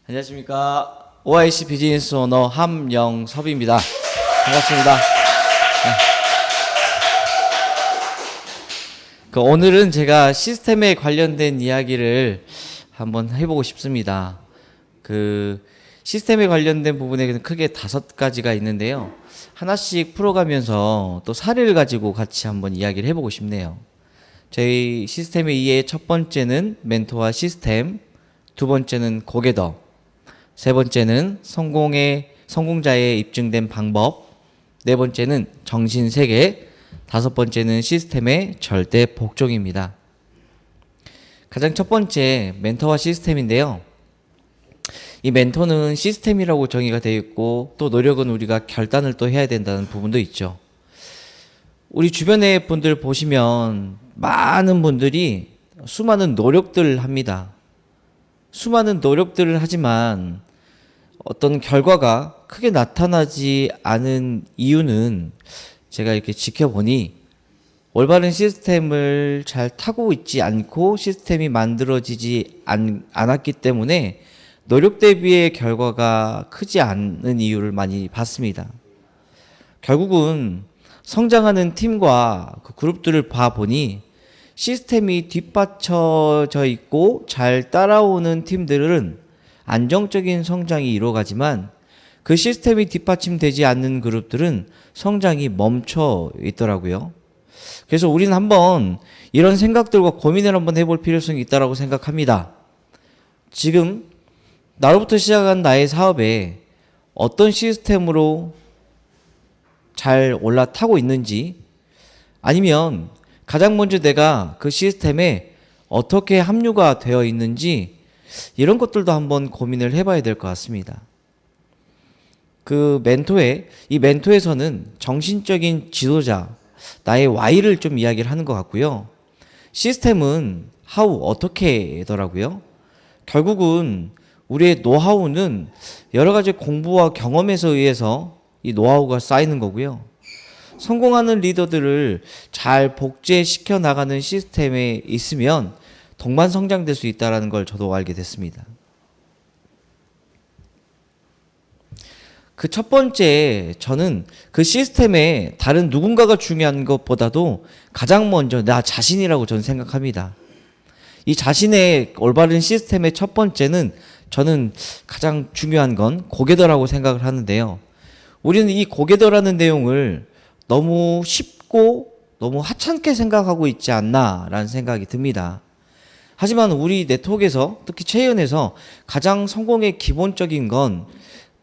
안녕하십니까. OIC 비즈니스 오너 함영섭입니다. 반갑습니다. 오늘은 제가 시스템에 관련된 이야기를 한번 해보고 싶습니다. 시스템에 관련된 부분에 크게 5가지가 있는데요. 하나씩 풀어가면서 또 사례를 가지고 같이 한번 이야기를 해보고 싶네요. 저희 시스템의 이해 첫 번째는 멘토와 시스템, 두 번째는 고개더, 세 번째는 성공자의 입증된 방법, 네 번째는 정신세계, 다섯 번째는 시스템의 절대 복종입니다. 가장 첫 번째 멘토와 시스템인데요. 이 멘토는 시스템이라고 정의가 되어 있고 또 노력은 우리가 결단을 또 해야 된다는 부분도 있죠. 우리 주변의 분들 보시면 많은 분들이 수많은 노력들을 합니다. 수많은 노력들을 하지만 어떤 결과가 크게 나타나지 않은 이유는 제가 이렇게 지켜보니 올바른 시스템을 잘 타고 있지 않고 시스템이 만들어지지 않았기 때문에 노력 대비의 결과가 크지 않은 이유를 많이 봤습니다. 결국은 성장하는 팀과 그 그룹들을 봐보니 시스템이 뒷받쳐져 있고 잘 따라오는 팀들은 안정적인 성장이 이루어가지만 그 시스템이 뒷받침되지 않는 그룹들은 성장이 멈춰 있더라고요. 그래서 우리는 한번 이런 생각들과 고민을 한번 해볼 필요성이 있다고 생각합니다. 지금 나로부터 시작한 나의 사업에 어떤 시스템으로 잘 올라타고 있는지, 아니면 가장 먼저 내가 그 시스템에 어떻게 합류가 되어 있는지, 이런 것들도 한번 고민을 해봐야 될 것 같습니다. 이 멘토에서는 정신적인 지도자, 나의 Y를 좀 이야기를 하는 것 같고요. 시스템은 how, 어떻게더라고요. 결국은 우리의 노하우는 여러 가지 공부와 경험에서 의해서 이 노하우가 쌓이는 거고요. 성공하는 리더들을 잘 복제시켜 나가는 시스템에 있으면 동반성장될 수 있다는 걸 저도 알게 됐습니다. 그 첫 번째, 저는 그 시스템에 다른 누군가가 중요한 것보다도 가장 먼저 나 자신이라고 저는 생각합니다. 이 자신의 올바른 시스템의 첫 번째는 저는 가장 중요한 건 고개더라고 생각을 하는데요. 우리는 이 고개더라는 내용을 너무 쉽고 너무 하찮게 생각하고 있지 않나라는 생각이 듭니다. 하지만 우리 네트워크에서, 특히 체연에서 가장 성공의 기본적인 건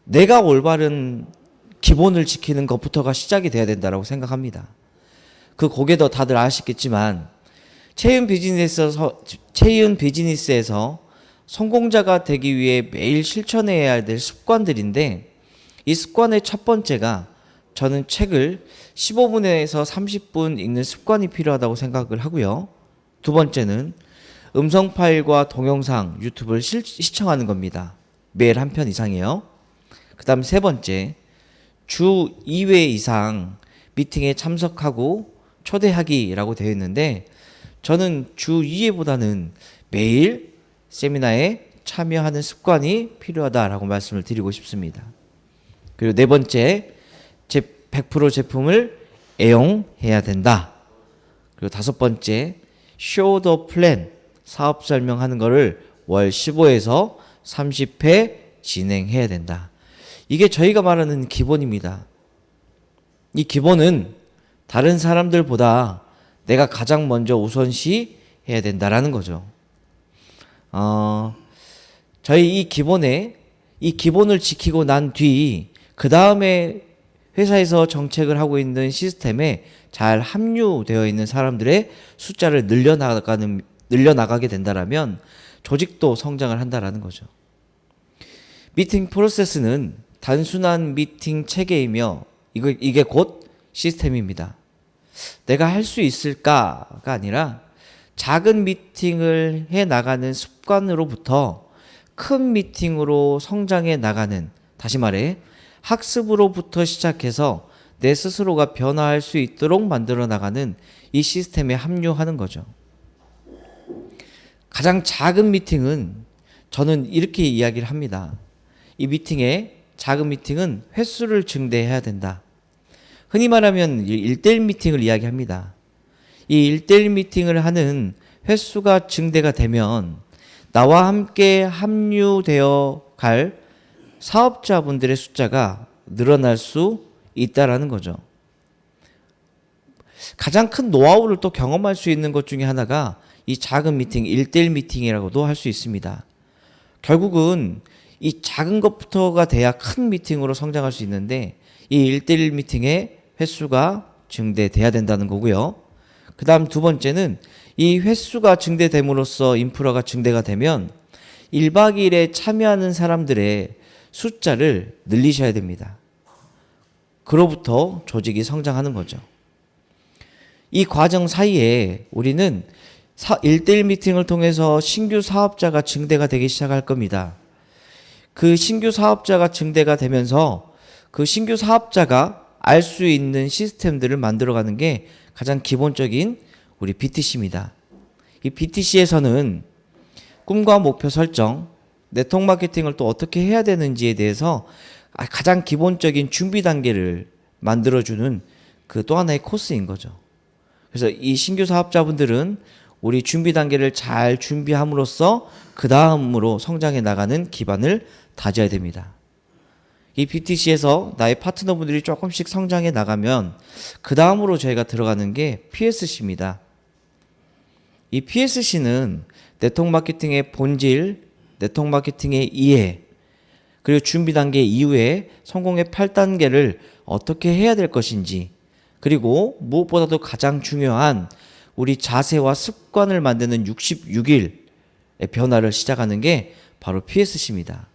내가 올바른 기본을 지키는 것부터가 시작이 돼야 된다고 생각합니다. 그 고개더 다들 아시겠지만 체인 비즈니스에서 성공자가 되기 위해 매일 실천해야 될 습관들인데, 이 습관의 첫 번째가 저는 책을 15분에서 30분 읽는 습관이 필요하다고 생각을 하고요. 두 번째는 음성 파일과 동영상, 유튜브를 시청하는 겁니다. 매일 한 편 이상이요. 그 다음 세 번째, 주 2회 이상 미팅에 참석하고 초대하기라고 되어 있는데, 저는 주 2회보다는 매일 세미나에 참여하는 습관이 필요하다라고 말씀을 드리고 싶습니다. 그리고 네 번째, 100% 제품을 애용해야 된다. 그리고 다섯 번째, show the plan, 사업 설명하는 거를 월 15에서 30회 진행해야 된다. 이게 저희가 말하는 기본입니다. 이 기본은 다른 사람들보다 내가 가장 먼저 우선시 해야 된다라는 거죠. 저희 이 기본을 지키고 난 뒤, 그 다음에 회사에서 정책을 하고 있는 시스템에 잘 합류되어 있는 사람들의 숫자를 늘려나가게 된다라면 조직도 성장을 한다라는 거죠. 미팅 프로세스는 단순한 미팅 체계이며 이게 곧 시스템입니다. 내가 할 수 있을까가 아니라 작은 미팅을 해 나가는 습관으로부터 큰 미팅으로 성장해 나가는, 다시 말해 학습으로부터 시작해서 내 스스로가 변화할 수 있도록 만들어 나가는 이 시스템에 합류하는 거죠. 가장 작은 미팅은 저는 이렇게 이야기를 합니다. 이 미팅에 작은 미팅은 횟수를 증대해야 된다. 흔히 말하면 1대1 미팅을 이야기합니다. 이 1대1 미팅을 하는 횟수가 증대가 되면 나와 함께 합류되어 갈 사업자분들의 숫자가 늘어날 수 있다라는 거죠. 가장 큰 노하우를 또 경험할 수 있는 것 중에 하나가 이 작은 미팅, 1대1 미팅이라고도 할 수 있습니다. 결국은 이 작은 것부터가 돼야 큰 미팅으로 성장할 수 있는데 이 1대1 미팅의 횟수가 증대돼야 된다는 거고요. 그 다음 두 번째는 이 횟수가 증대됨으로써 인프라가 증대가 되면 1박 2일에 참여하는 사람들의 숫자를 늘리셔야 됩니다. 그로부터 조직이 성장하는 거죠. 이 과정 사이에 우리는 1대1 미팅을 통해서 신규 사업자가 증대가 되기 시작할 겁니다. 그 신규 사업자가 증대가 되면서 그 신규 사업자가 알 수 있는 시스템들을 만들어가는 게 가장 기본적인 우리 BTC입니다. 이 BTC에서는 꿈과 목표 설정, 네트워크 마케팅을 또 어떻게 해야 되는지에 대해서 가장 기본적인 준비 단계를 만들어주는 그 또 하나의 코스인 거죠. 그래서 이 신규 사업자분들은 우리 준비 단계를 잘 준비함으로써 그 다음으로 성장해 나가는 기반을 다져야 됩니다. 이 BTC에서 나의 파트너분들이 조금씩 성장해 나가면 그 다음으로 저희가 들어가는 게 PSC입니다. 이 PSC는 네트워크 마케팅의 본질, 네트워크 마케팅의 이해, 그리고 준비 단계 이후에 성공의 8단계를 어떻게 해야 될 것인지, 그리고 무엇보다도 가장 중요한 우리 자세와 습관을 만드는 66일의 변화를 시작하는 게 바로 PSC입니다.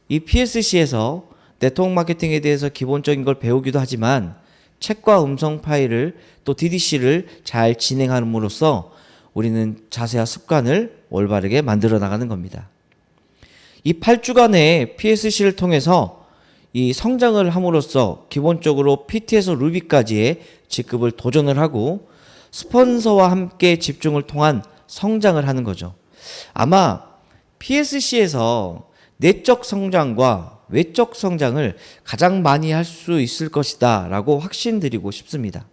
이 PSC에서 네트워크 마케팅에 대해서 기본적인 걸 배우기도 하지만 책과 음성 파일을 또 DDC를 잘 진행함으로써 우리는 자세와 습관을 올바르게 만들어 나가는 겁니다. 이 8주간의 PSC를 통해서 이 성장을 함으로써 기본적으로 PT에서 루비까지의 직급을 도전을 하고 스폰서와 함께 집중을 통한 성장을 하는 거죠. 아마 PSC에서 내적 성장과 외적 성장을 가장 많이 할 수 있을 것이다 라고 확신드리고 싶습니다.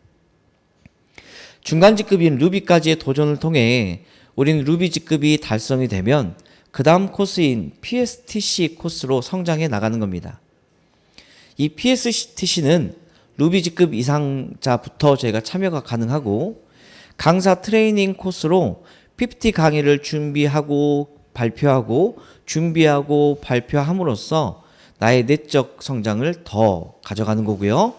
중간 직급인 루비까지의 도전을 통해 우리는 루비 직급이 달성이 되면 그 다음 코스인 PSTC 코스로 성장해 나가는 겁니다. 이 PSTC는 루비 직급 이상자부터 저희가 참여가 가능하고 강사 트레이닝 코스로 PPT 강의를 준비하고 발표하고 준비하고 발표함으로써 나의 내적 성장을 더 가져가는 거고요.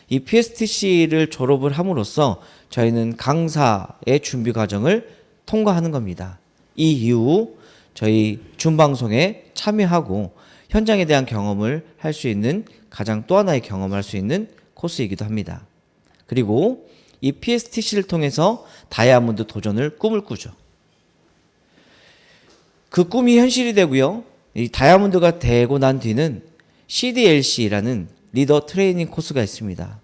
이 PSTC를 졸업을 함으로써 저희는 강사의 준비 과정을 통과하는 겁니다. 이 이후 저희 준방송에 참여하고 현장에 대한 경험을 할 수 있는 가장 또 하나의 경험을 할 수 있는 코스이기도 합니다. 그리고 이 PSTC를 통해서 다이아몬드 도전을 꿈을 꾸죠. 그 꿈이 현실이 되고요. 이 다이아몬드가 되고 난 뒤는 CDLC라는 리더 트레이닝 코스가 있습니다.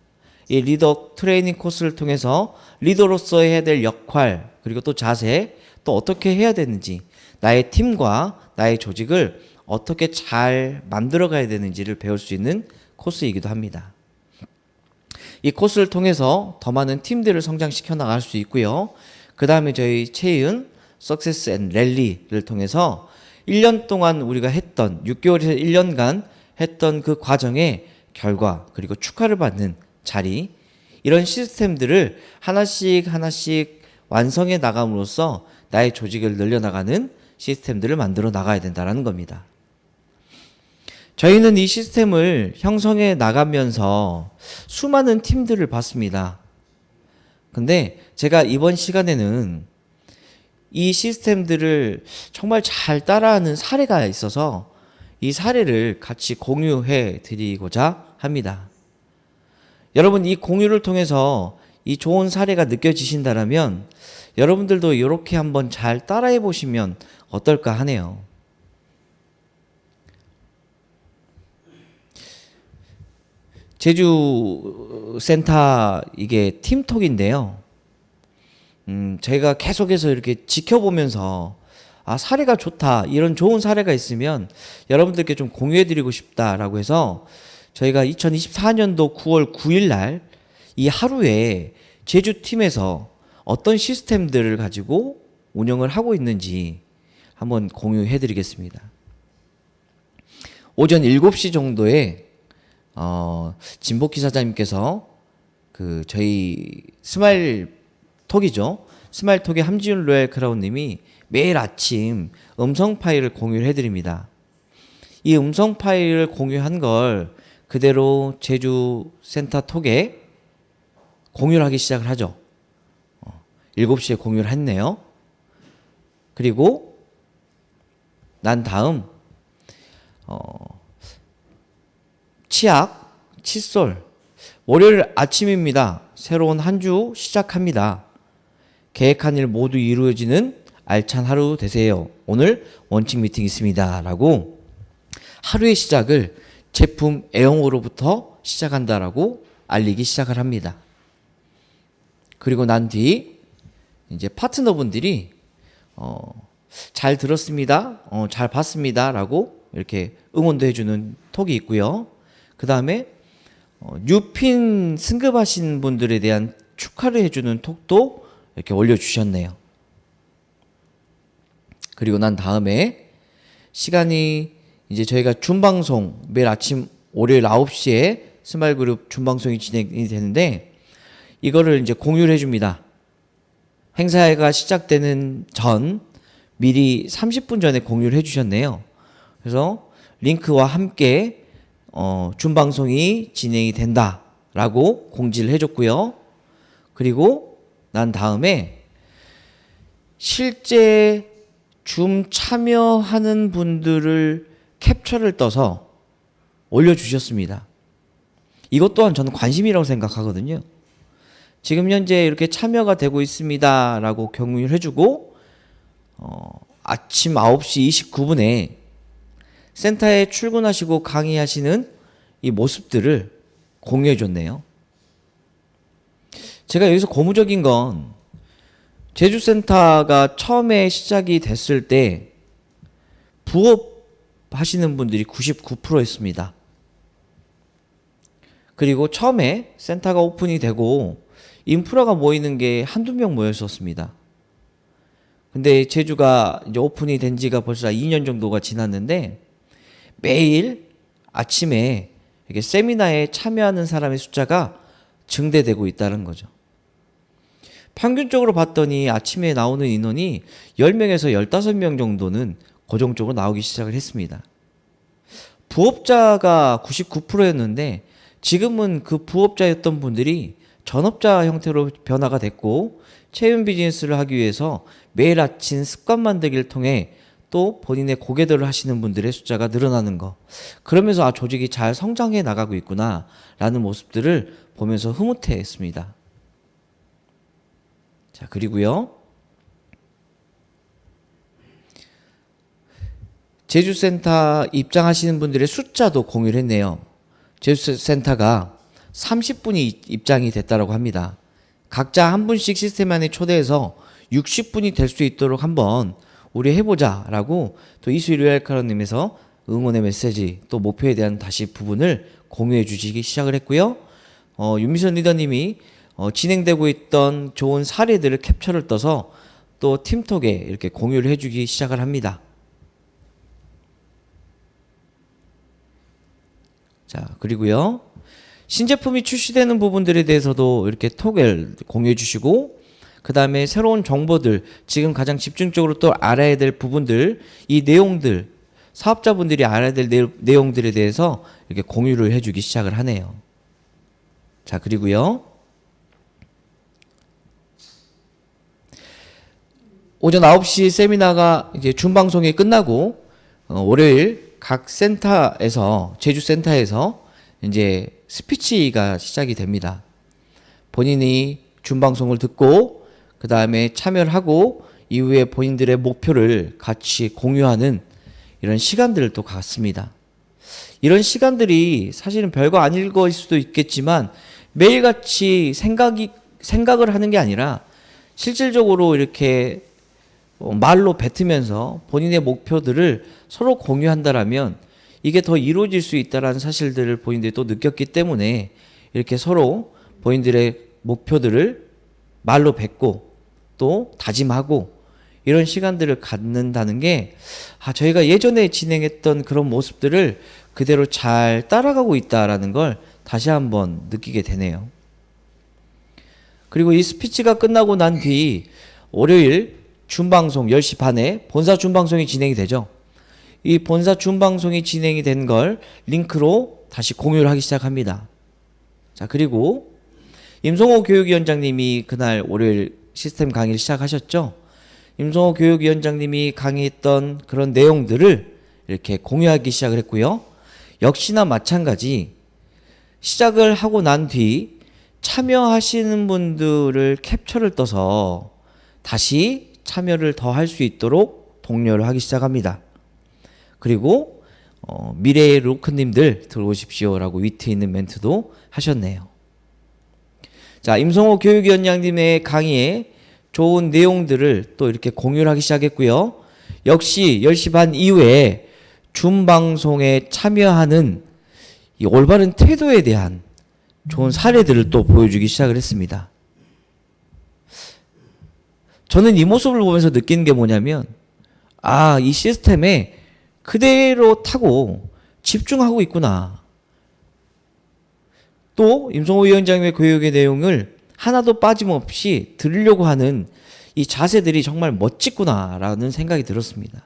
이 리더 트레이닝 코스를 통해서 리더로서 해야 될 역할, 그리고 또 자세, 또 어떻게 해야 되는지, 나의 팀과 나의 조직을 어떻게 잘 만들어 가야 되는지를 배울 수 있는 코스이기도 합니다. 이 코스를 통해서 더 많은 팀들을 성장시켜 나갈 수 있고요. 그 다음에 저희 채윤 석세스 앤 랠리를 통해서 1년 동안 우리가 했던 6개월에서 1년간 했던 그 과정의 결과, 그리고 축하를 받는 자리, 이런 시스템들을 하나씩 하나씩 완성해 나감으로써 나의 조직을 늘려나가는 시스템들을 만들어 나가야 된다는 겁니다. 저희는 이 시스템을 형성해 나가면서 수많은 팀들을 봤습니다. 근데 제가 이번 시간에는 이 시스템들을 정말 잘 따라하는 사례가 있어서 이 사례를 같이 공유해 드리고자 합니다. 여러분, 이 공유를 통해서 이 좋은 사례가 느껴지신다면 여러분들도 이렇게 한번 잘 따라해 보시면 어떨까 하네요. 제주 센터 이게 팀톡인데요. 저희가 계속해서 이렇게 지켜보면서 사례가 좋다, 이런 좋은 사례가 있으면 여러분들께 좀 공유해드리고 싶다라고 해서 저희가 2024년도 9월 9일 날 이 하루에 제주팀에서 어떤 시스템들을 가지고 운영을 하고 있는지 한번 공유해드리겠습니다. 오전 7시 정도에 진복희 사장님께서 저희 스마일톡이죠. 스마일톡의 함지윤 로얄 크라운님이 매일 아침 음성 파일을 공유를 해드립니다. 이 음성 파일을 공유한 걸 그대로 제주 센터 톡에 공유를 하기 시작을 하죠. 7시에 공유를 했네요. 그리고 난 다음 치약, 칫솔, 월요일 아침입니다. 새로운 한 주 시작합니다. 계획한 일 모두 이루어지는 알찬 하루 되세요. 오늘 원칙 미팅 있습니다. 라고 하루의 시작을 제품 애용으로부터 시작한다라고 알리기 시작을 합니다. 그리고 난 뒤 이제 파트너분들이 잘 들었습니다. 잘 봤습니다. 라고 이렇게 응원도 해주는 톡이 있고요. 그 다음에 뉴핀 승급하신 분들에 대한 축하를 해주는 톡도 이렇게 올려주셨네요. 그리고 난 다음에 시간이 이제 저희가 준방송 매일 아침 월요일 9시에 스마일그룹 준방송이 진행이 되는데 이거를 이제 공유를 해줍니다. 행사가 시작되는 전 미리 30분 전에 공유를 해주셨네요. 그래서 링크와 함께 준방송이 진행이 된다라고 공지를 해줬고요. 그리고 난 다음에 실제 줌 참여하는 분들을 캡처를 떠서 올려주셨습니다. 이것 또한 저는 관심이라고 생각하거든요. 지금 현재 이렇게 참여가 되고 있습니다 라고 공유를 해주고 아침 9시 29분에 센터에 출근하시고 강의하시는 이 모습들을 공유해 줬네요. 제가 여기서 고무적인 건 제주센터가 처음에 시작이 됐을 때 부업 하시는 분들이 99%였습니다. 그리고 처음에 센터가 오픈이 되고 인프라가 모이는 게 한두 명 모였었습니다. 근데 제주가 이제 오픈이 된 지가 벌써 2년 정도가 지났는데 매일 아침에 이렇게 세미나에 참여하는 사람의 숫자가 증대되고 있다는 거죠. 평균적으로 봤더니 아침에 나오는 인원이 10명에서 15명 정도는 고정적으로 나오기 시작을 했습니다. 부업자가 99%였는데 지금은 그 부업자였던 분들이 전업자 형태로 변화가 됐고 채용 비즈니스를 하기 위해서 매일 아침 습관 만들기를 통해 또 본인의 고객들을 하시는 분들의 숫자가 늘어나는 거. 그러면서 조직이 잘 성장해 나가고 있구나 라는 모습들을 보면서 흐뭇해했습니다. 자, 그리고요. 제주센터 입장하시는 분들의 숫자도 공유를 했네요. 제주센터가 30분이 입장이 됐다고 합니다. 각자 한 분씩 시스템 안에 초대해서 60분이 될 수 있도록 한번 우리 해보자라고 또 이수일웰카로님에서 응원의 메시지 또 목표에 대한 다시 부분을 공유해 주시기 시작을 했고요. 윤미선 리더님이 진행되고 있던 좋은 사례들을 캡처를 떠서 또 팀톡에 이렇게 공유를 해주기 시작을 합니다. 자, 그리고요. 신제품이 출시되는 부분들에 대해서도 이렇게 톡을 공유해 주시고 그 다음에 새로운 정보들 지금 가장 집중적으로 또 알아야 될 부분들 이 내용들 사업자분들이 알아야 될 내용들에 대해서 이렇게 공유를 해주기 시작을 하네요. 자, 그리고요. 오전 9시 세미나가 이제 준방송이 끝나고 월요일 각 센터에서 제주센터에서 이제 스피치가 시작이 됩니다. 본인이 준방송을 듣고 그 다음에 참여를 하고 이후에 본인들의 목표를 같이 공유하는 이런 시간들을 또 갖습니다. 이런 시간들이 사실은 별거 아닐 것일 수도 있겠지만 매일같이 생각을 하는 게 아니라 실질적으로 이렇게 말로 뱉으면서 본인의 목표들을 서로 공유한다라면 이게 더 이루어질 수 있다라는 사실들을 본인들이 또 느꼈기 때문에 이렇게 서로 본인들의 목표들을 말로 뱉고 또 다짐하고 이런 시간들을 갖는다는 게 저희가 예전에 진행했던 그런 모습들을 그대로 잘 따라가고 있다라는 걸 다시 한번 느끼게 되네요. 그리고 이 스피치가 끝나고 난 뒤 월요일 준방송 10시 반에 본사 준방송이 진행이 되죠. 이 본사 준방송이 진행이 된 걸 링크로 다시 공유를 하기 시작합니다. 자, 그리고 임성호 교육위원장님이 그날 월요일 시스템 강의를 시작하셨죠. 임성호 교육위원장님이 강의했던 그런 내용들을 이렇게 공유하기 시작을 했고요. 역시나 마찬가지 시작을 하고 난 뒤 참여하시는 분들을 캡처를 떠서 다시 참여를 더 할 수 있도록 독려를 하기 시작합니다. 그리고 미래의 로크님들 들어오십시오라고 위트 있는 멘트도 하셨네요. 자, 임성호 교육위원장님의 강의에 좋은 내용들을 또 이렇게 공유를 하기 시작했고요. 역시 10시 반 이후에 준방송에 참여하는 이 올바른 태도에 대한 좋은 사례들을 또 보여주기 시작을 했습니다. 저는 이 모습을 보면서 느끼는 게 뭐냐면 이 시스템에 그대로 타고 집중하고 있구나. 또 임성호 위원장님의 교육의 내용을 하나도 빠짐없이 들으려고 하는 이 자세들이 정말 멋지구나라는 생각이 들었습니다.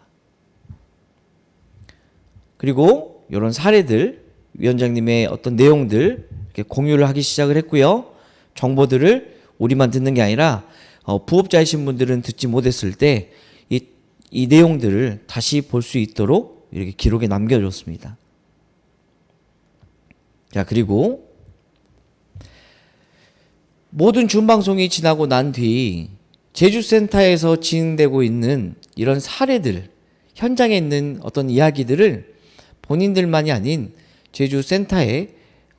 그리고 이런 사례들, 위원장님의 어떤 내용들 이렇게 공유를 하기 시작을 했고요. 정보들을 우리만 듣는 게 아니라 부업자이신 분들은 듣지 못했을 때 이 내용들을 다시 볼 수 있도록 이렇게 기록에 남겨줬습니다. 자, 그리고 모든 준방송이 지나고 난 뒤 제주센터에서 진행되고 있는 이런 사례들, 현장에 있는 어떤 이야기들을 본인들만이 아닌 제주센터의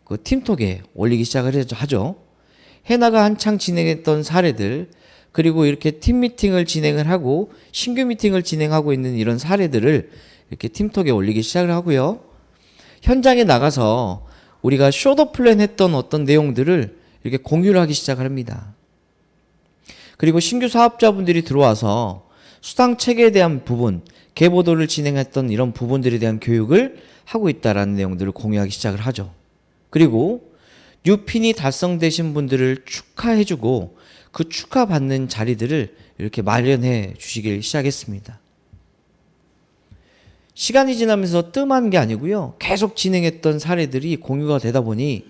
그 팀톡에 올리기 시작을 하죠. 해나가 한창 진행했던 사례들, 그리고 이렇게 팀 미팅을 진행을 하고 신규 미팅을 진행하고 있는 이런 사례들을 이렇게 팀톡에 올리기 시작을 하고요. 현장에 나가서 우리가 쇼더 플랜 했던 어떤 내용들을 이렇게 공유를 하기 시작을 합니다. 그리고 신규 사업자분들이 들어와서 수당 체계에 대한 부분, 계보도를 진행했던 이런 부분들에 대한 교육을 하고 있다라는 내용들을 공유하기 시작을 하죠. 그리고 뉴핀이 달성되신 분들을 축하해주고 그 축하받는 자리들을 이렇게 마련해 주시길 시작했습니다. 시간이 지나면서 뜸한 게 아니고요. 계속 진행했던 사례들이 공유가 되다 보니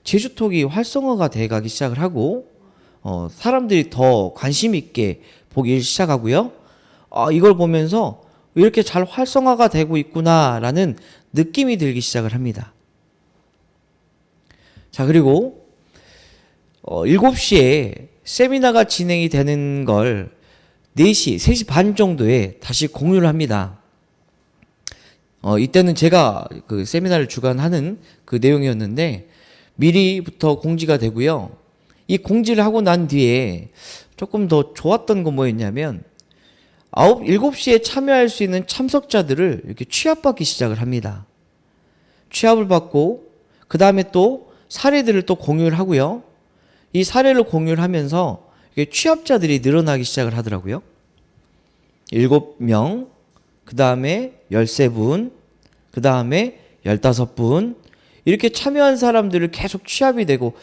제주톡이 활성화가 돼가기 시작을 하고 사람들이 더 관심 있게 보기 시작하고요. 이걸 보면서 이렇게 잘 활성화가 되고 있구나라는 느낌이 들기 시작을 합니다. 자, 그리고 7시에 세미나가 진행이 되는 걸 4시, 3시 반 정도에 다시 공유를 합니다. 이때는 제가 그 세미나를 주관하는 그 내용이었는데 미리부터 공지가 되고요. 이 공지를 하고 난 뒤에 조금 더 좋았던 건 뭐였냐면 7시에 참여할 수 있는 참석자들을 이렇게 취합받기 시작을 합니다. 취합을 받고 그 다음에 또 사례들을 또 공유를 하고요. 이 사례를 공유를 하면서 취합자들이 늘어나기 시작을 하더라고요. 7명, 그 다음에 13분, 그 다음에 15분, 이렇게 참여한 사람들을 계속 취합이 되고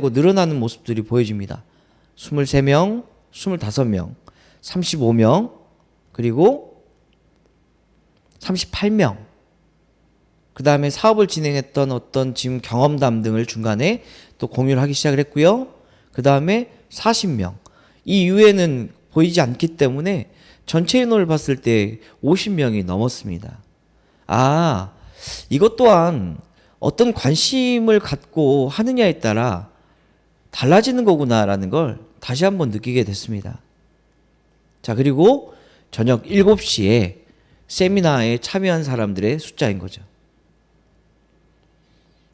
늘어나는 모습들이 보여집니다. 23명, 25명, 35명, 그리고 38명. 그 다음에 사업을 진행했던 어떤 지금 경험담 등을 중간에 또 공유를 하기 시작을 했고요. 그 다음에 40명. 이 이후에는 보이지 않기 때문에 전체 인원을 봤을 때 50명이 넘었습니다. 이것 또한 어떤 관심을 갖고 하느냐에 따라 달라지는 거구나라는 걸 다시 한번 느끼게 됐습니다. 자, 그리고 저녁 7시에 세미나에 참여한 사람들의 숫자인 거죠.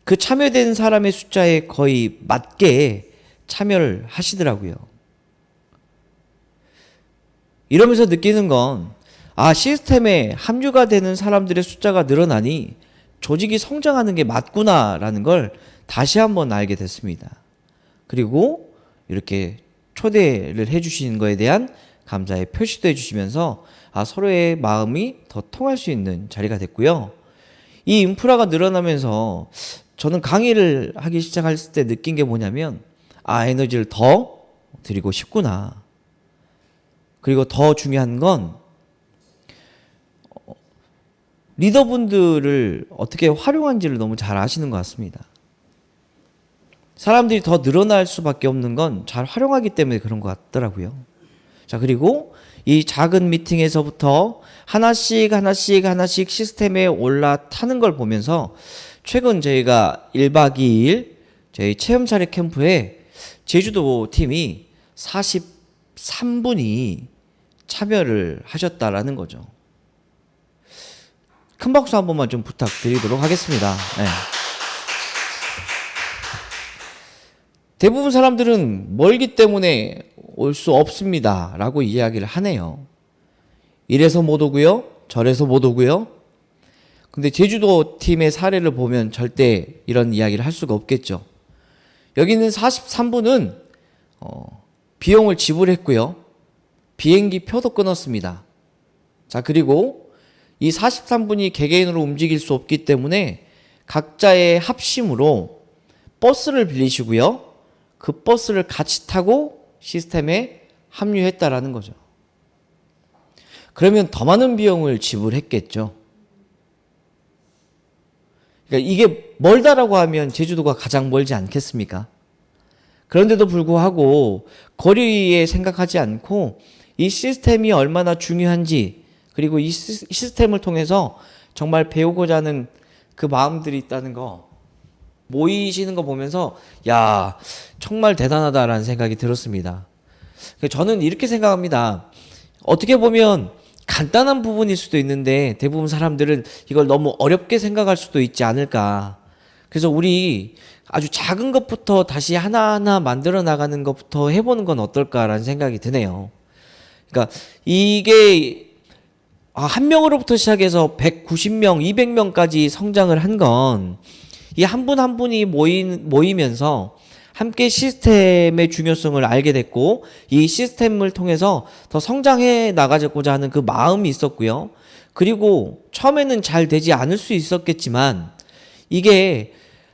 그 참여된 사람의 숫자에 거의 맞게 참여를 하시더라고요. 이러면서 느끼는 건, 시스템에 합류가 되는 사람들의 숫자가 늘어나니 조직이 성장하는 게 맞구나라는 걸 다시 한번 알게 됐습니다. 그리고 이렇게 초대를 해주시는 거에 대한 감사의 표시도 해주시면서 서로의 마음이 더 통할 수 있는 자리가 됐고요. 이 인프라가 늘어나면서 저는 강의를 하기 시작했을 때 느낀 게 뭐냐면, 에너지를 더 드리고 싶구나. 그리고 더 중요한 건 리더분들을 어떻게 활용한지를 너무 잘 아시는 것 같습니다. 사람들이 더 늘어날 수밖에 없는 건 잘 활용하기 때문에 그런 것 같더라고요. 자, 그리고 이 작은 미팅에서부터 하나씩 시스템에 올라타는 걸 보면서 최근 저희가 1박 2일 저희 체험 차례 캠프에 제주도 팀이 43분이 참여를 하셨다라는 거죠. 큰 박수 한 번만 좀 부탁드리도록 하겠습니다. 네. 대부분 사람들은 멀기 때문에 올 수 없습니다 라고 이야기를 하네요. 이래서 못 오고요, 저래서 못 오고요. 근데 제주도 팀의 사례를 보면 절대 이런 이야기를 할 수가 없겠죠. 여기 있는 43분은 비용을 지불했고요, 비행기 표도 끊었습니다. 자, 그리고 이 43분이 개개인으로 움직일 수 없기 때문에 각자의 합심으로 버스를 빌리시고요, 그 버스를 같이 타고 시스템에 합류했다라는 거죠. 그러면 더 많은 비용을 지불했겠죠. 그러니까 이게 멀다라고 하면 제주도가 가장 멀지 않겠습니까? 그런데도 불구하고 거리에 생각하지 않고 이 시스템이 얼마나 중요한지, 그리고 이 시스템을 통해서 정말 배우고자 하는 그 마음들이 있다는 거, 모이시는 거 보면서 정말 대단하다라는 생각이 들었습니다. 저는 이렇게 생각합니다. 어떻게 보면 간단한 부분일 수도 있는데 대부분 사람들은 이걸 너무 어렵게 생각할 수도 있지 않을까. 그래서 우리 아주 작은 것부터 다시 하나하나 만들어 나가는 것부터 해보는 건 어떨까라는 생각이 드네요. 그러니까 이게 한 명으로부터 시작해서 190명, 200명까지 성장을 한 건 이 한 분 한 분이 모이면서 함께 시스템의 중요성을 알게 됐고, 이 시스템을 통해서 더 성장해 나가고자 하는 그 마음이 있었고요. 그리고 처음에는 잘 되지 않을 수 있었겠지만 이게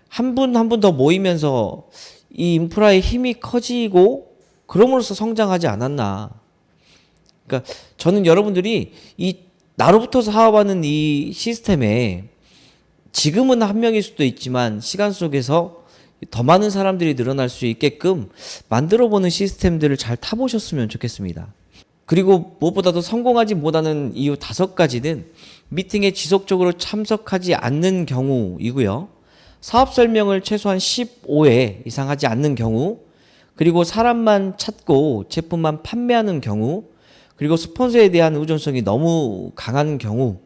한 분 한 분 더 모이면서 이 인프라의 힘이 커지고 그럼으로써 성장하지 않았나. 그러니까 저는 여러분들이 이 나로부터 사업하는 이 시스템에 지금은 한 명일 수도 있지만 시간 속에서 더 많은 사람들이 늘어날 수 있게끔 만들어보는 시스템들을 잘 타보셨으면 좋겠습니다. 그리고 무엇보다도 성공하지 못하는 이유 5가지는 미팅에 지속적으로 참석하지 않는 경우이고요, 사업 설명을 최소한 15회 이상 하지 않는 경우, 그리고 사람만 찾고 제품만 판매하는 경우, 그리고 스폰서에 대한 의존성이 너무 강한 경우,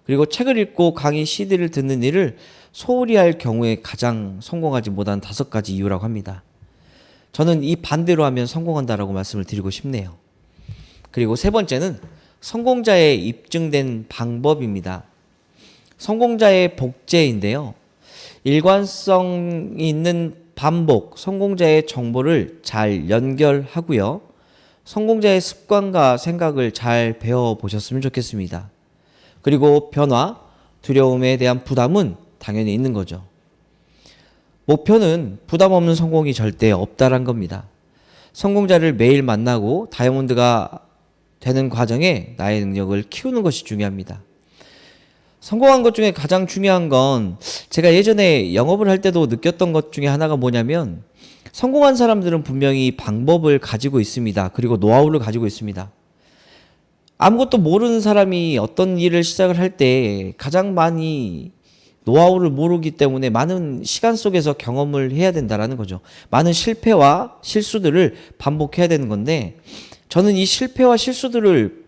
그리고 책을 읽고 강의 CD를 듣는 일을 소홀히 할 경우에 가장 성공하지 못한 5가지 이유라고 합니다. 저는 이 반대로 하면 성공한다라고 말씀을 드리고 싶네요. 그리고 3번째는 성공자의 입증된 방법입니다. 성공자의 복제인데요, 일관성 있는 반복, 성공자의 정보를 잘 연결하고요, 성공자의 습관과 생각을 잘 배워보셨으면 좋겠습니다. 그리고 변화, 두려움에 대한 부담은 당연히 있는 거죠. 목표는 부담 없는 성공이 절대 없다란 겁니다. 성공자를 매일 만나고 다이아몬드가 되는 과정에 나의 능력을 키우는 것이 중요합니다. 성공한 것 중에 가장 중요한 건 제가 예전에 영업을 할 때도 느꼈던 것 중에 하나가 뭐냐면, 성공한 사람들은 분명히 방법을 가지고 있습니다. 그리고 노하우를 가지고 있습니다. 아무것도 모르는 사람이 어떤 일을 시작을 할 때 가장 많이 노하우를 모르기 때문에 많은 시간 속에서 경험을 해야 된다라는 거죠. 많은 실패와 실수들을 반복해야 되는 건데, 저는 이 실패와 실수들을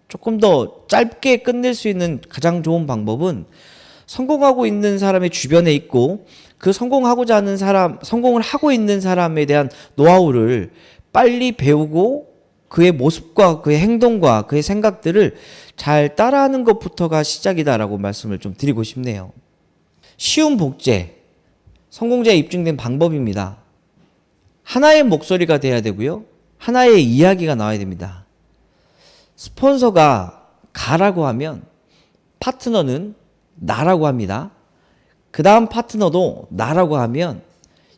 조금 더 짧게 끝낼 수 있는 가장 좋은 방법은 성공하고 있는 사람의 주변에 있고, 그 성공하고자 하는 사람, 성공을 하고 있는 사람에 대한 노하우를 빨리 배우고 그의 모습과 그의 행동과 그의 생각들을 잘 따라하는 것부터가 시작이다라고 말씀을 좀 드리고 싶네요. 쉬운 복제, 성공자에 입증된 방법입니다. 하나의 목소리가 돼야 되고요. 하나의 이야기가 나와야 됩니다. 스폰서가 가라고 하면 파트너는 나라고 합니다. 그 다음 파트너도 나라고 하면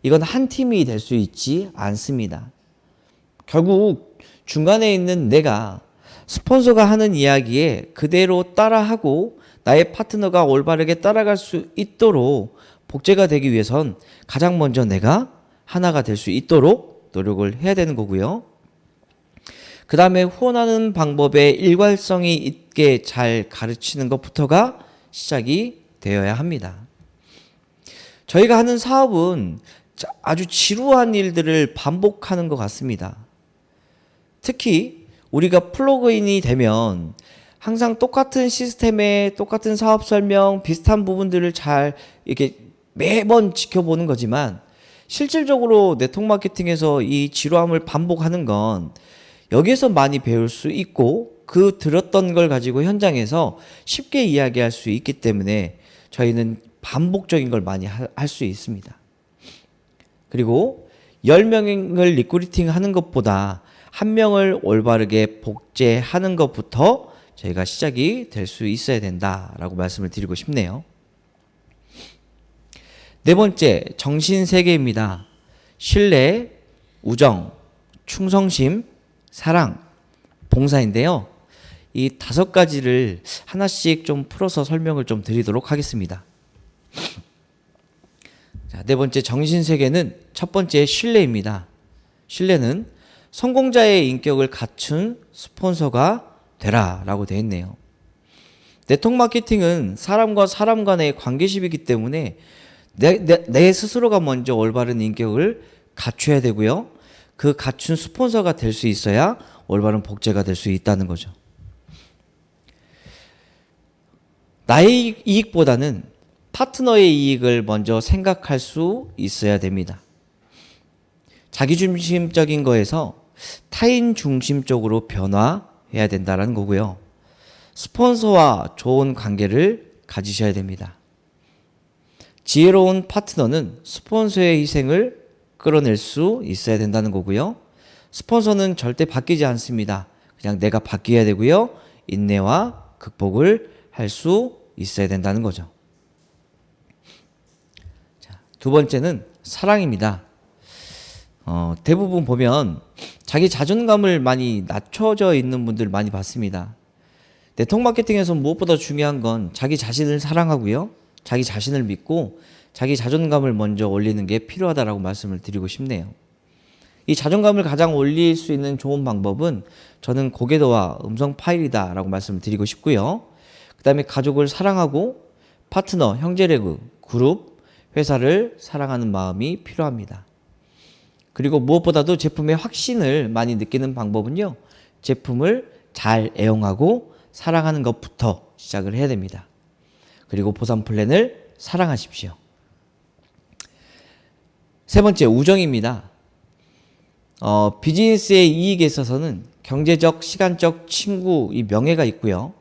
이건 한 팀이 될 수 있지 않습니다. 결국 중간에 있는 내가 스폰서가 하는 이야기에 그대로 따라하고 나의 파트너가 올바르게 따라갈 수 있도록 복제가 되기 위해선 가장 먼저 내가 하나가 될 수 있도록 노력을 해야 되는 거고요. 그 다음에 후원하는 방법에 일관성이 있게 잘 가르치는 것부터가 시작이 되어야 합니다. 저희가 하는 사업은 아주 지루한 일들을 반복하는 것 같습니다. 특히 우리가 플러그인이 되면 항상 똑같은 시스템에 똑같은 사업 설명, 비슷한 부분들을 잘 이렇게 매번 지켜보는 거지만 실질적으로 네트워크 마케팅에서 이 지루함을 반복하는 건 여기에서 많이 배울 수 있고 그 들었던 걸 가지고 현장에서 쉽게 이야기할 수 있기 때문에 저희는 반복적인 걸 많이 할 수 있습니다. 그리고 10명을 리크루팅 하는 것보다 한 명을 올바르게 복제하는 것부터 저희가 시작이 될 수 있어야 된다라고 말씀을 드리고 싶네요. 네 번째, 정신세계입니다. 신뢰, 우정, 충성심, 사랑, 봉사인데요. 이 5가지를 하나씩 좀 풀어서 설명을 좀 드리도록 하겠습니다. 자, 네 번째 정신세계는 첫 번째 신뢰입니다. 신뢰는 성공자의 인격을 갖춘 스폰서가 되라라고 되어 있네요. 네트워크 마케팅은 사람과 사람 간의 관계십이기 때문에 내 스스로가 먼저 올바른 인격을 갖춰야 되고요. 그 갖춘 스폰서가 될 수 있어야 올바른 복제가 될 수 있다는 거죠. 나의 이익보다는 파트너의 이익을 먼저 생각할 수 있어야 됩니다. 자기중심적인 거에서 타인 중심적으로 변화해야 된다는 거고요. 스폰서와 좋은 관계를 가지셔야 됩니다. 지혜로운 파트너는 스폰서의 희생을 끌어낼 수 있어야 된다는 거고요. 스폰서는 절대 바뀌지 않습니다. 그냥 내가 바뀌어야 되고요. 인내와 극복을 할 수 있어야 된다는 거죠. 자, 두 번째는 사랑입니다. 대부분 보면 자기 자존감을 많이 낮춰져 있는 분들 많이 봤습니다. 네트워크 마케팅에서 무엇보다 중요한 건 자기 자신을 사랑하고요. 자기 자신을 믿고 자기 자존감을 먼저 올리는 게 필요하다라고 말씀을 드리고 싶네요. 이 자존감을 가장 올릴 수 있는 좋은 방법은 저는 고개도와 음성 파일이다라고 말씀을 드리고 싶고요. 그 다음에 가족을 사랑하고 파트너, 형제레그, 그룹, 회사를 사랑하는 마음이 필요합니다. 그리고 무엇보다도 제품의 확신을 많이 느끼는 방법은요. 제품을 잘 애용하고 사랑하는 것부터 시작을 해야 됩니다. 그리고 보상 플랜을 사랑하십시오. 세 번째, 우정입니다. 비즈니스의 이익에 있어서는 경제적, 시간적, 친구, 이 명예가 있고요.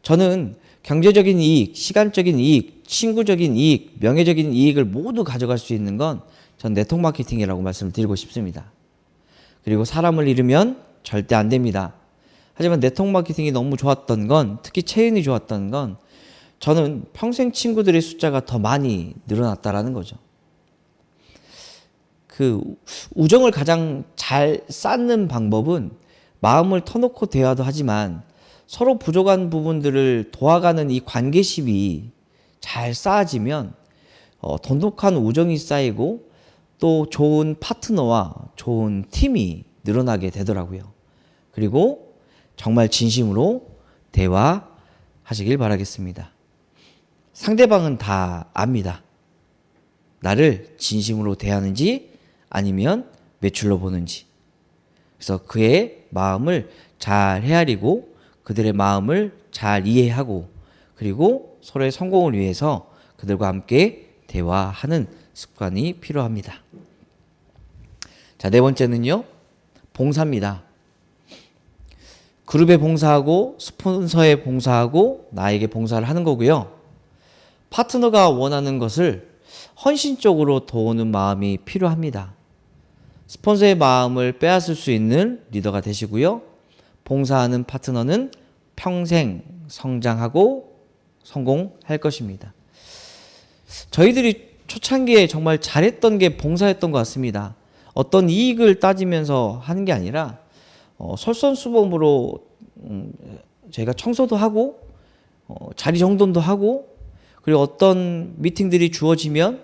저는 경제적인 이익, 시간적인 이익, 친구적인 이익, 명예적인 이익을 모두 가져갈 수 있는 건 전 네트워크 마케팅이라고 말씀을 드리고 싶습니다. 그리고 사람을 잃으면 절대 안 됩니다. 하지만 네트워크 마케팅이 너무 좋았던 건, 특히 체인이 좋았던 건 저는 평생 친구들의 숫자가 더 많이 늘어났다라는 거죠. 그 우정을 가장 잘 쌓는 방법은 마음을 터놓고 대화도 하지만 서로 부족한 부분들을 도와가는 이 관계십이 잘 쌓아지면 돈독한 우정이 쌓이고 또 좋은 파트너와 좋은 팀이 늘어나게 되더라고요. 그리고 정말 진심으로 대화하시길 바라겠습니다. 상대방은 다 압니다. 나를 진심으로 대하는지 아니면 매출로 보는지. 그래서 그의 마음을 잘 헤아리고 그들의 마음을 잘 이해하고 그리고 서로의 성공을 위해서 그들과 함께 대화하는 습관이 필요합니다. 자, 네 번째는요. 봉사입니다. 그룹에 봉사하고 스폰서에 봉사하고 나에게 봉사를 하는 거고요. 파트너가 원하는 것을 헌신적으로 도우는 마음이 필요합니다. 스폰서의 마음을 빼앗을 수 있는 리더가 되시고요. 봉사하는 파트너는 평생 성장하고 성공할 것입니다. 저희들이 초창기에 정말 잘했던 게 봉사였던 것 같습니다. 어떤 이익을 따지면서 하는 게 아니라 솔선수범으로 저희가 청소도 하고 자리 정돈도 하고 그리고 어떤 미팅들이 주어지면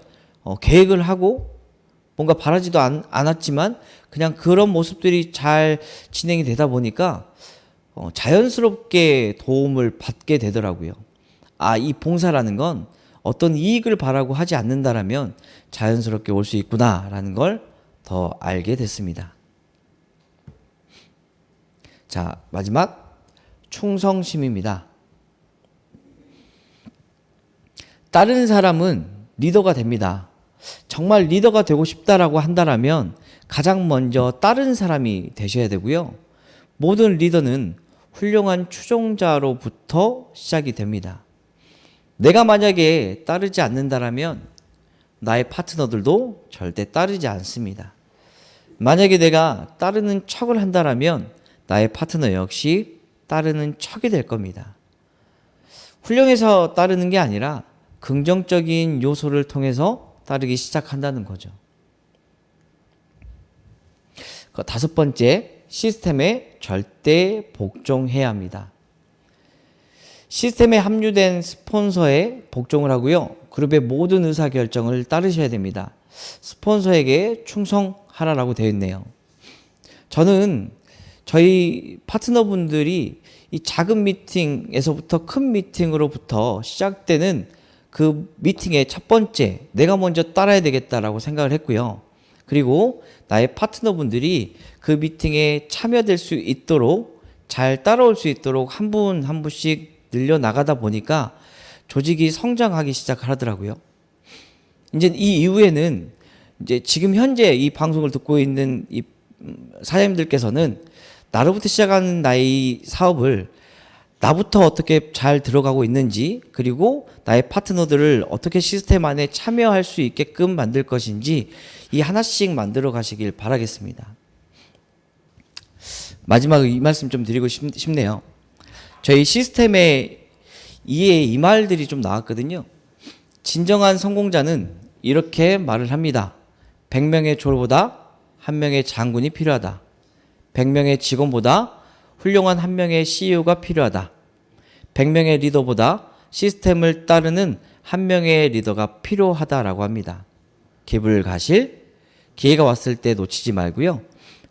계획을 하고 뭔가 바라지도 않았지만 그냥 그런 모습들이 잘 진행이 되다 보니까 자연스럽게 도움을 받게 되더라고요. 아, 이 봉사라는 건 어떤 이익을 바라고 하지 않는다라면 자연스럽게 올 수 있구나라는 걸 더 알게 됐습니다. 자, 마지막 충성심입니다. 다른 사람은 리더가 됩니다. 정말 리더가 되고 싶다라고 한다라면 가장 먼저 다른 사람이 되셔야 되고요. 모든 리더는 훌륭한 추종자로부터 시작이 됩니다. 내가 만약에 따르지 않는다라면 나의 파트너들도 절대 따르지 않습니다. 만약에 내가 따르는 척을 한다라면 나의 파트너 역시 따르는 척이 될 겁니다. 훌륭해서 따르는 게 아니라 긍정적인 요소를 통해서 따르기 시작한다는 거죠. 다섯 번째, 시스템에 절대 복종해야 합니다. 시스템에 합류된 스폰서에 복종을 하고요. 그룹의 모든 의사결정을 따르셔야 됩니다. 스폰서에게 충성하라라고 되어 있네요. 저는 저희 파트너분들이 이 작은 미팅에서부터 큰 미팅으로부터 시작되는 그 미팅의 첫 번째, 내가 먼저 따라야 되겠다라고 생각을 했고요. 그리고 나의 파트너분들이 그 미팅에 참여될 수 있도록 잘 따라올 수 있도록 한 분 한 분씩 늘려나가다 보니까 조직이 성장하기 시작하더라고요. 이제 이 이후에는 이제 지금 현재 이 방송을 듣고 있는 이 사장님들께서는 나로부터 시작하는 나의 사업을 나부터 어떻게 잘 들어가고 있는지 그리고 나의 파트너들을 어떻게 시스템 안에 참여할 수 있게끔 만들 것인지 이 하나씩 만들어 가시길 바라겠습니다. 마지막으로 이 말씀 좀 드리고 싶네요. 저희 시스템에 이 말들이 좀 나왔거든요. 진정한 성공자는 이렇게 말을 합니다. 100명의 조로보다 1명의 장군이 필요하다. 100명의 직원보다 훌륭한 1명의 CEO가 필요하다. 100명의 리더보다 시스템을 따르는 1명의 리더가 필요하다라고 합니다. 기불가실, 기회가 왔을 때 놓치지 말고요.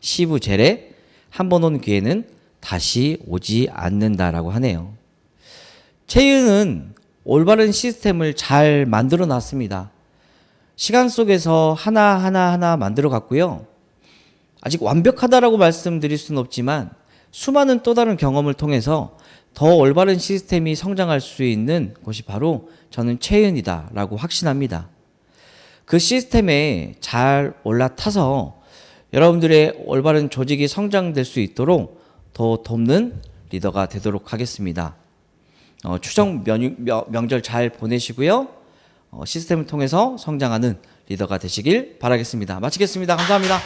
시부제례, 한 번 온 기회는 다시 오지 않는다라고 하네요. 체윤은 올바른 시스템을 잘 만들어 놨습니다. 시간 속에서 하나 만들어 갔고요. 아직 완벽하다라고 말씀드릴 수는 없지만 수많은 또 다른 경험을 통해서 더 올바른 시스템이 성장할 수 있는 곳이 바로 저는 체윤이다라고 확신합니다. 그 시스템에 잘 올라타서 여러분들의 올바른 조직이 성장될 수 있도록 더 돕는 리더가 되도록 하겠습니다. 추석 명절 잘 보내시고요. 시스템을 통해서 성장하는 리더가 되시길 바라겠습니다. 마치겠습니다. 감사합니다.